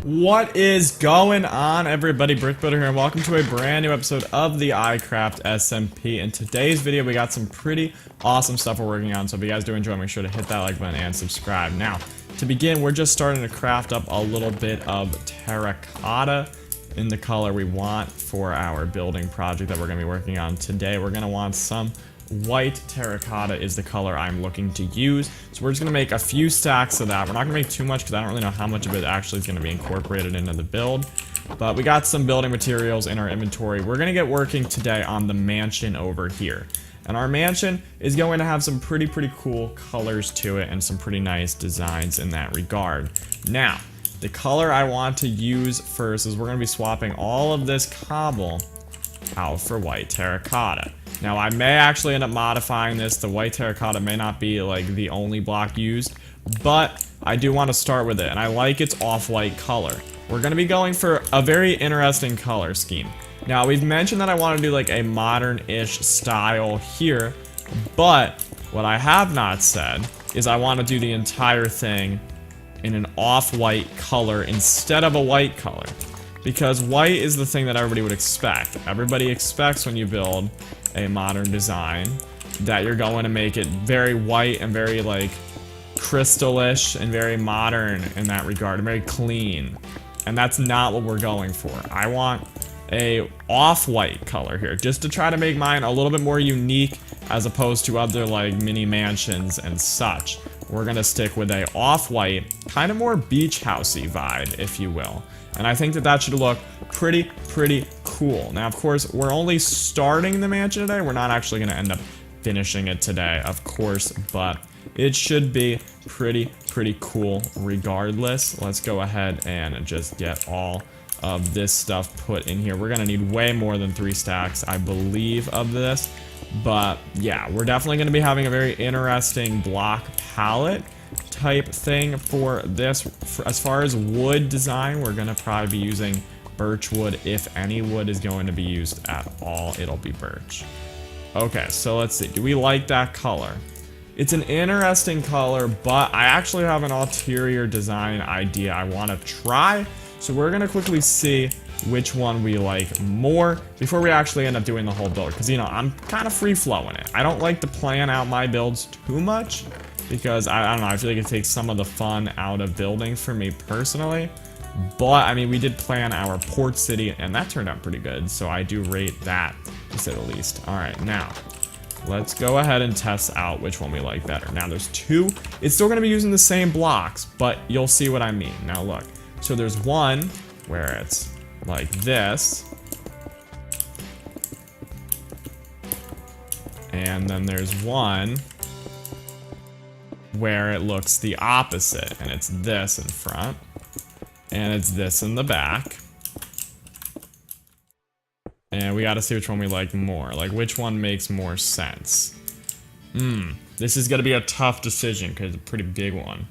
What is going on, everybody? Brickbuilder here, and welcome to a brand new episode of the iCraft SMP. In today's video, we got some pretty awesome stuff we're working on, so if you guys do enjoy, make sure to hit that like button and subscribe. Now, to begin, we're just starting to craft up a little bit of terracotta in the color we want for our building project that we're going to be working on today. We're going to want some white terracotta is the color I'm looking to use. So we're just going to make a few stacks of that. We're not going to make too much because I don't really know how much of it actually is going to be incorporated into the build. But we got some building materials in our inventory. We're going to get working today on the mansion over here. And our mansion is going to have some pretty cool colors to it and some pretty nice designs in that regard. Now, the color I want to use first is we're going to be swapping all of this cobble out for white terracotta. Now, I may actually end up modifying this. The white terracotta may not be like the only block used, but I do want to start with it, and I like its off-white color. We're going to be going for a very interesting color scheme. Now, we've mentioned that I want to do like a modern-ish style here, but what I have not said is I want to do the entire thing in an off-white color instead of a white color. Because white is the thing that everybody would expect. Everybody expects when you build a modern design that you're going to make it very white and very like crystal-ish and very modern in that regard, and very clean. And that's not what we're going for. I want a off-white color here, just to try to make mine a little bit more unique as opposed to other like mini mansions and such. We're gonna stick with a off-white, kind of more beach housey vibe, if you will. And I think that that should look pretty cool. Now, of course, we're only starting the mansion today. We're not actually going to end up finishing it today, of course, but it should be pretty cool regardless. Let's go ahead and just get all of this stuff put in here. We're going to need way more than 3 stacks, I believe, of this. But yeah, we're definitely going to be having a very interesting block palette type thing for this. As far as wood design, we're gonna probably be using birch wood. If any wood is going to be used at all, it'll be birch. Okay, so let's see. Do we like that color? It's an interesting color, but I actually have an ulterior design idea I want to try. So we're gonna quickly see which one we like more before we actually end up doing the whole build. Because, you know, I'm kind of free-flowing it. I don't like to plan out my builds too much, because I don't know, I feel like it takes some of the fun out of building for me personally. But I mean, we did plan our port city and that turned out pretty good, so I do rate that, to say the least. Alright, now let's go ahead and test out which one we like better. Now there's 2. It's still going to be using the same blocks, but you'll see what I mean. Now look, so there's one where it's like this, and then there's one where it looks the opposite, and it's this in front, and it's this in the back. And we gotta see which one we like more. Like, which one makes more sense? This is gonna be a tough decision, because it's a pretty big one.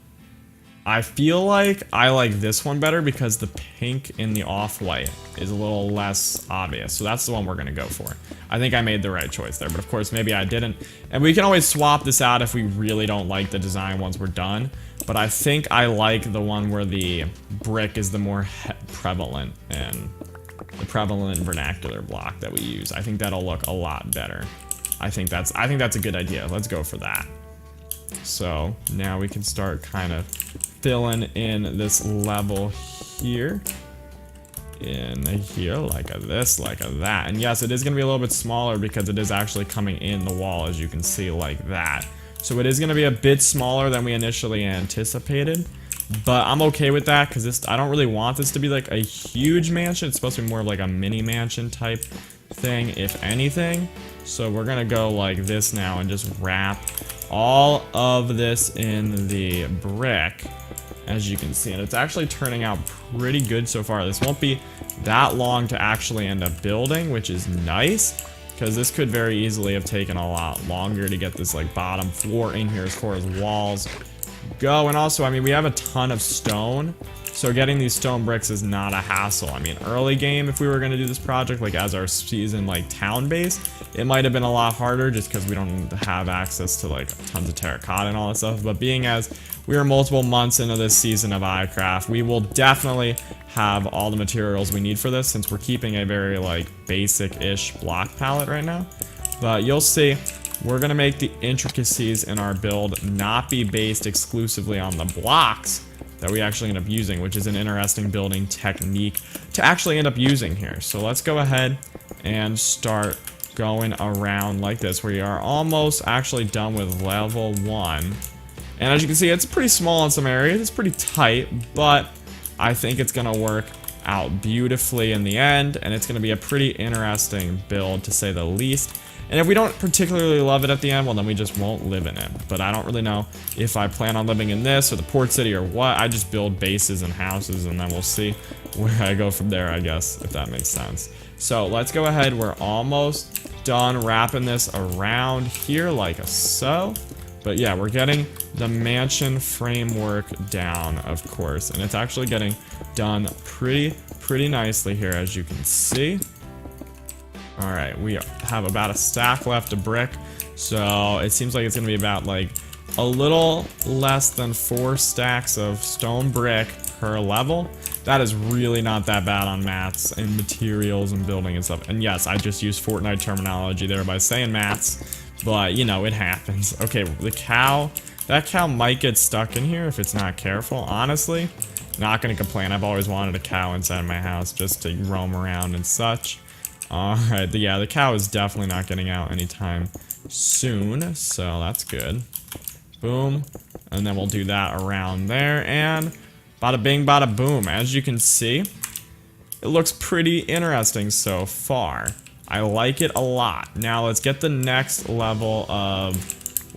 I feel like I like this one better because the pink in the off-white is a little less obvious. So that's the one we're going to go for. I think I made the right choice there, but of course maybe I didn't. And we can always swap this out if we really don't like the design once we're done. But I think I like the one where the brick is the more prevalent and the prevalent vernacular block that we use. I think that'll look a lot better. I think that's a good idea. Let's go for that. So now we can start kind of filling in this level here, in here, like a this, like a that. And yes, it is going to be a little bit smaller because it is actually coming in the wall, as you can see, like that. So it is going to be a bit smaller than we initially anticipated, but I'm okay with that because I don't really want this to be like a huge mansion. It's supposed to be more of like a mini mansion type thing, if anything. So we're going to go like this now and just wrap all of this in the brick, as you can see, and it's actually turning out pretty good so far. This won't be that long to actually end up building, which is nice, because this could very easily have taken a lot longer to get this like bottom floor in here as far as walls go. And also, I mean, we have a ton of stone, So getting these stone bricks is not a hassle. I mean, early game, if we were going to do this project, like as our season, like town base, it might have been a lot harder just because we don't have access to like tons of terracotta and all that stuff. But being as we are multiple months into this season of iCraft, we will definitely have all the materials we need for this, since we're keeping a very like basic-ish block palette right now. But you'll see, we're going to make the intricacies in our build not be based exclusively on the blocks that we actually end up using, which is an interesting building technique to actually end up using here. So let's go ahead and start going around like this. We are almost actually done with level 1. And as you can see, it's pretty small in some areas. It's pretty tight, but I think it's going to work out beautifully in the end, and it's going to be a pretty interesting build to say the least. And if we don't particularly love it at the end, well, then we just won't live in it. But I don't really know if I plan on living in this or the port city or what. I just build bases and houses, and then we'll see where I go from there, I guess, if that makes sense. So let's go ahead. We're almost done wrapping this around here like so. But yeah, we're getting the mansion framework down, of course. And it's actually getting done pretty nicely here, as you can see. Alright, we have about a stack left of brick, so it seems like it's going to be about like a little less than 4 stacks of stone brick per level. That is really not that bad on mats and materials and building and stuff. And yes, I just used Fortnite terminology there by saying mats, but you know, it happens. Okay, the cow, that cow might get stuck in here if it's not careful. Honestly, not going to complain. I've always wanted a cow inside my house just to roam around and such. Alright, yeah, the cow is definitely not getting out anytime soon, so that's good. Boom. And then we'll do that around there, and bada bing, bada boom. As you can see, it looks pretty interesting so far. I like it a lot. Now let's get the next level of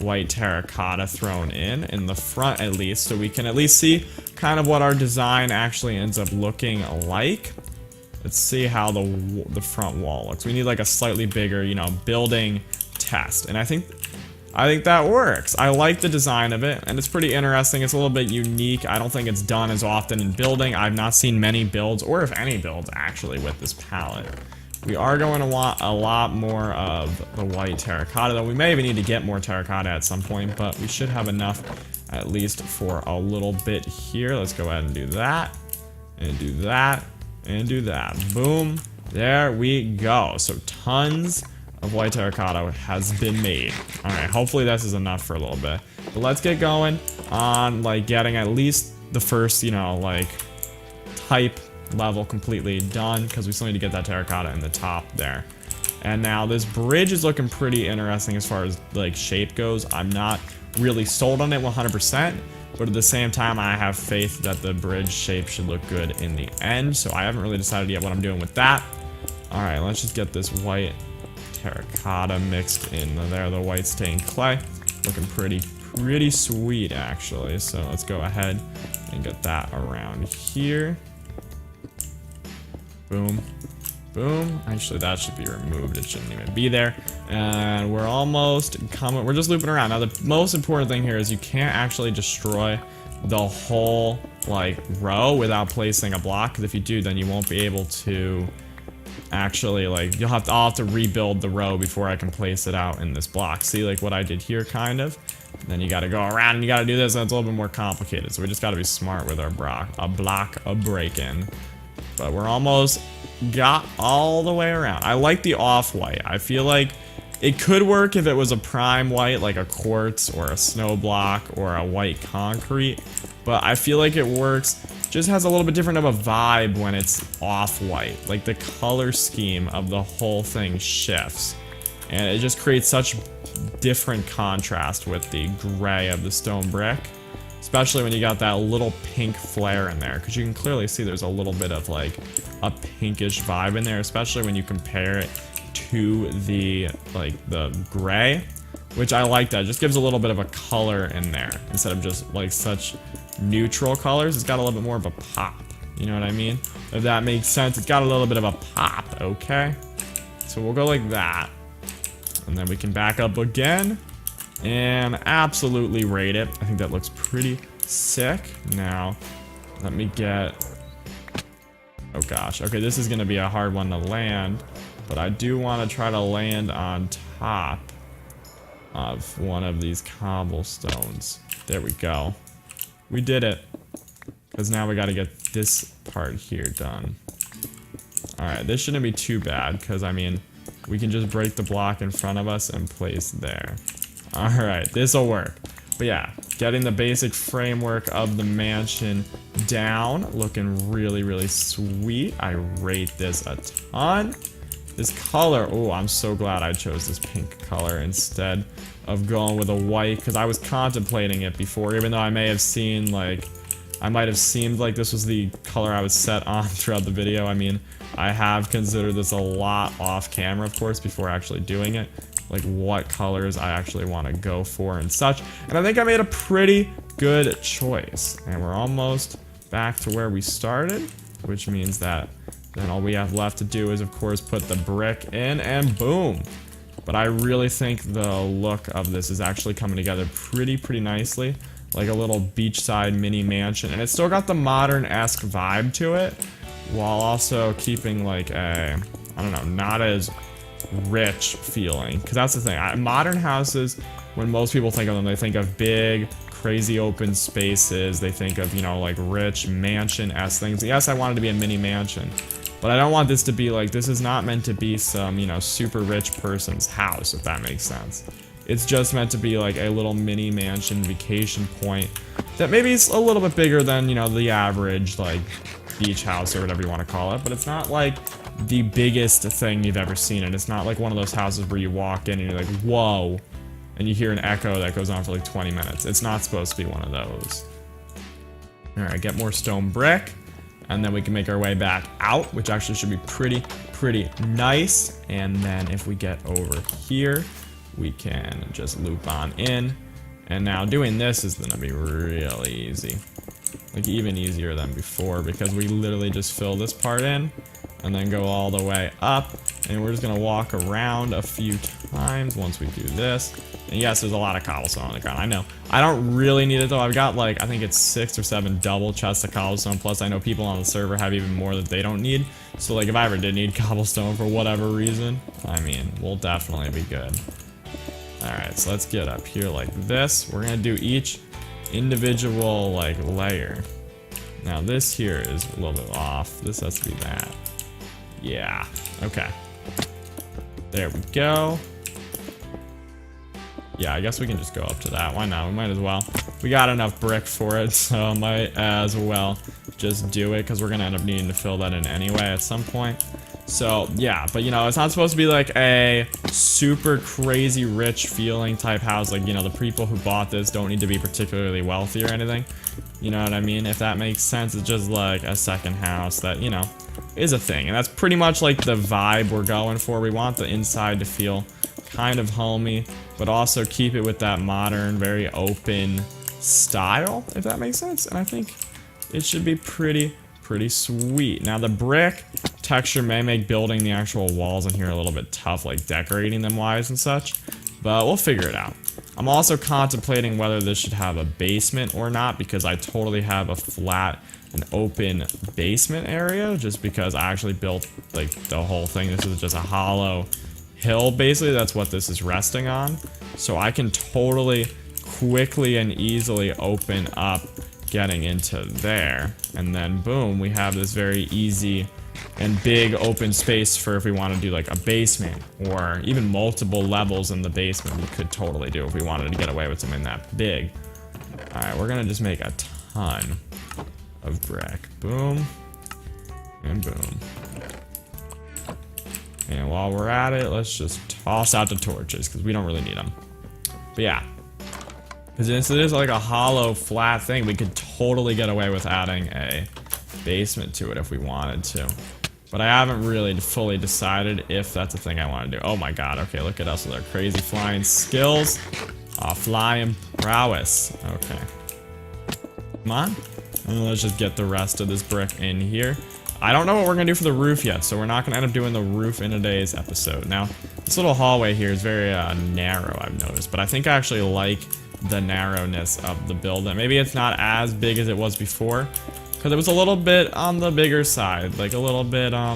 white terracotta thrown in the front at least, so we can at least see kind of what our design actually ends up looking like. Let's see how the front wall looks. We need like a slightly bigger, you know, building test. And I think that works. I like the design of it, and it's pretty interesting. It's a little bit unique. I don't think it's done as often in building. I've not seen many builds, or if any builds actually, with this palette. We are going to want a lot more of the white terracotta, though. We may even need to get more terracotta at some point, but we should have enough at least for a little bit here. Let's go ahead and do that, and do that. And do that. Boom. There we go. So tons of white terracotta has been made. Alright, hopefully this is enough for a little bit. But let's get going on like getting at least the first, you know, like type level completely done, because we still need to get that terracotta in the top there. And now this bridge is looking pretty interesting as far as like shape goes. I'm not really sold on it 100%. But at the same time, I have faith that the bridge shape should look good in the end. So I haven't really decided yet what I'm doing with that. Alright, let's just get this white terracotta mixed in there. The white stained clay. Looking pretty sweet, actually. So let's go ahead and get that around here. Boom. Boom. Actually, that should be removed. It shouldn't even be there. And we're almost coming. We're just looping around. Now, the most important thing here is you can't actually destroy the whole, like, row without placing a block. Because if you do, then you won't be able to actually, like, I'll have to rebuild the row before I can place it out in this block. See, like, what I did here, kind of? And then you gotta go around and you gotta do this, and it's a little bit more complicated. So we just gotta be smart with our block break-in. But we're almost got all the way around. I like the off-white. I feel like it could work if it was a prime white, like a quartz or a snow block or a white concrete. But I feel like it works, just has a little bit different of a vibe when it's off-white. Like the color scheme of the whole thing shifts. And it just creates such different contrast with the gray of the stone brick. Especially when you got that little pink flare in there, because you can clearly see there's a little bit of like a pinkish vibe in there, especially when you compare it to the gray, which I like that. It just gives a little bit of a color in there instead of just like such neutral colors. It's got a little bit more of a pop. You know what I mean? If that makes sense, it's got a little bit of a pop. Okay, so we'll go like that, and then we can back up again. And absolutely rate it. I think that looks pretty sick. Now, Let me get... Oh gosh. Okay, this is gonna be a hard one to land. But I do want to try to land on top of one of these cobblestones. There we go. We did it. Because now we got to get this part here done. Alright, this shouldn't be too bad. Because, I mean, we can just break the block in front of us and place there. Alright, this'll work. But yeah, getting the basic framework of the mansion down. Looking really, really sweet. I rate this a ton. This color, oh, I'm so glad I chose this pink color instead of going with a white, because I was contemplating it before, even though I may have seen, like, I might have seemed like this was the color I was set on throughout the video. I mean, I have considered this a lot off camera, of course, before actually doing it. Like, what colors I actually want to go for and such. And I think I made a pretty good choice. And we're almost back to where we started, which means that then all we have left to do is, of course, put the brick in, and boom. But I really think the look of this is actually coming together pretty nicely. Like a little beachside mini mansion. And it's still got the modern-esque vibe to it, while also keeping like a, I don't know, not as rich feeling. Because that's the thing. Modern houses, when most people think of them, they think of big, crazy open spaces. They think of, you know, like rich mansion-esque things. Yes, I want it to be a mini mansion. But I don't want this to be like, this is not meant to be some, you know, super rich person's house, if that makes sense. It's just meant to be like a little mini mansion vacation point that maybe is a little bit bigger than, you know, the average, like, beach house or whatever you want to call it. But it's not like the biggest thing you've ever seen. And it's not like one of those houses where you walk in and you're like, whoa, and you hear an echo that goes on for like 20 minutes. It's not supposed to be one of those. Alright, get more stone brick. And then we can make our way back out, which actually should be pretty nice. And then if we get over here, we can just loop on in. And now doing this is gonna be really easy. Like even easier than before, because we literally just fill this part in and then go all the way up. And we're just gonna walk around a few times once we do this. And yes, there's a lot of cobblestone on the ground, I know. I don't really need it though. I've got like, I think it's 6 or 7 double chests of cobblestone. Plus I know people on the server have even more that they don't need. So like if I ever did need cobblestone for whatever reason, I mean, we'll definitely be good. Alright, so let's get up here like this. We're gonna do each individual like layer. Now this here is a little bit off. This has to be that. Yeah, okay. There we go. Yeah, I guess we can just go up to that. Why not? We might as well. We got enough brick for it, so might as well just do it, because we're gonna end up needing to fill that in anyway at some point. So, yeah, but you know, it's not supposed to be like a super crazy rich feeling type house. Like, you know, the people who bought this don't need to be particularly wealthy or anything. You know what I mean? If that makes sense, it's just like a second house that, you know, is a thing. And that's pretty much like the vibe we're going for. We want the inside to feel kind of homey, but also keep it with that modern, very open style, if that makes sense. And I think it should be pretty sweet. Now the brick texture may make building the actual walls in here a little bit tough, like decorating them wise and such, but we'll figure it out. I'm also contemplating whether this should have a basement or not, because I totally have a flat and open basement area, just because I actually built like the whole thing. This is just a hollow hill, basically. That's what this is resting on. So I can totally quickly and easily open up getting into there, and then boom, we have this very easy and big open space for if we want to do like a basement or even multiple levels in the basement. We could totally do if we wanted to get away with something that big. Alright, we're gonna just make a ton of brick. Boom and boom. And while we're at it, let's just toss out the torches, because we don't really need them. But yeah, because since it is like a hollow, flat thing, we could totally get away with adding a basement to it if we wanted to. But I haven't really fully decided if that's a thing I want to do. Oh my god, okay, look at us with our crazy flying skills. Flying prowess. Okay. Come on. And let's just get the rest of this brick in here. I don't know what we're going to do for the roof yet, so we're not going to end up doing the roof in today's episode. Now, this little hallway here is very narrow, I've noticed, but I think I actually like the narrowness of the building. Maybe it's not as big as it was before, because it was a little bit on the bigger side, like a little bit, I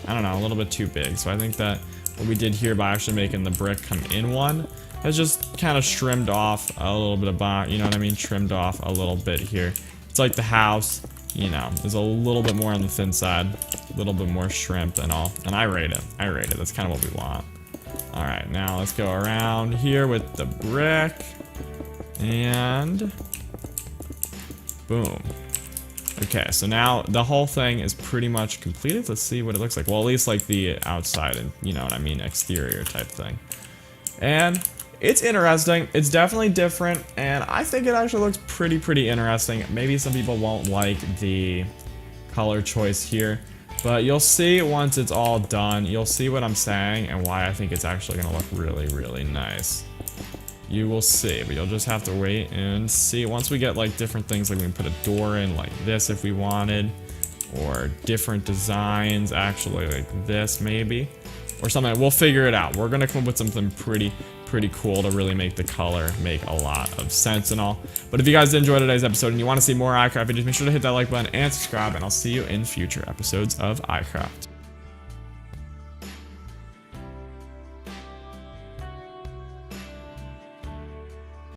don't know, a little bit too big. So I think that what we did here by actually making the brick come in one has just kind of trimmed off a little bit of, you know what I mean, trimmed off a little bit here. It's like the house, you know, is a little bit more on the thin side, a little bit more shrimp and all, and I rate it, that's kind of what we want. Alright, now let's go around here with the brick, and boom. Okay, so now the whole thing is pretty much completed. Let's see what it looks like. Well, at least like the outside and, you know what I mean, exterior type thing. And it's interesting. It's definitely different, and I think it actually looks pretty interesting. Maybe some people won't like the color choice here, but you'll see once it's all done. You'll see what I'm saying and why I think it's actually gonna look really nice. You will see, but you'll just have to wait and see. Once we get like different things, like we can put a door in like this if we wanted, or different designs actually like this maybe, or something. We'll figure it out. We're gonna come up with something pretty cool to really make the color make a lot of sense and all. But if you guys enjoyed today's episode and you want to see more iCraft videos, make sure to hit that like button and subscribe, and I'll see you in future episodes of iCraft.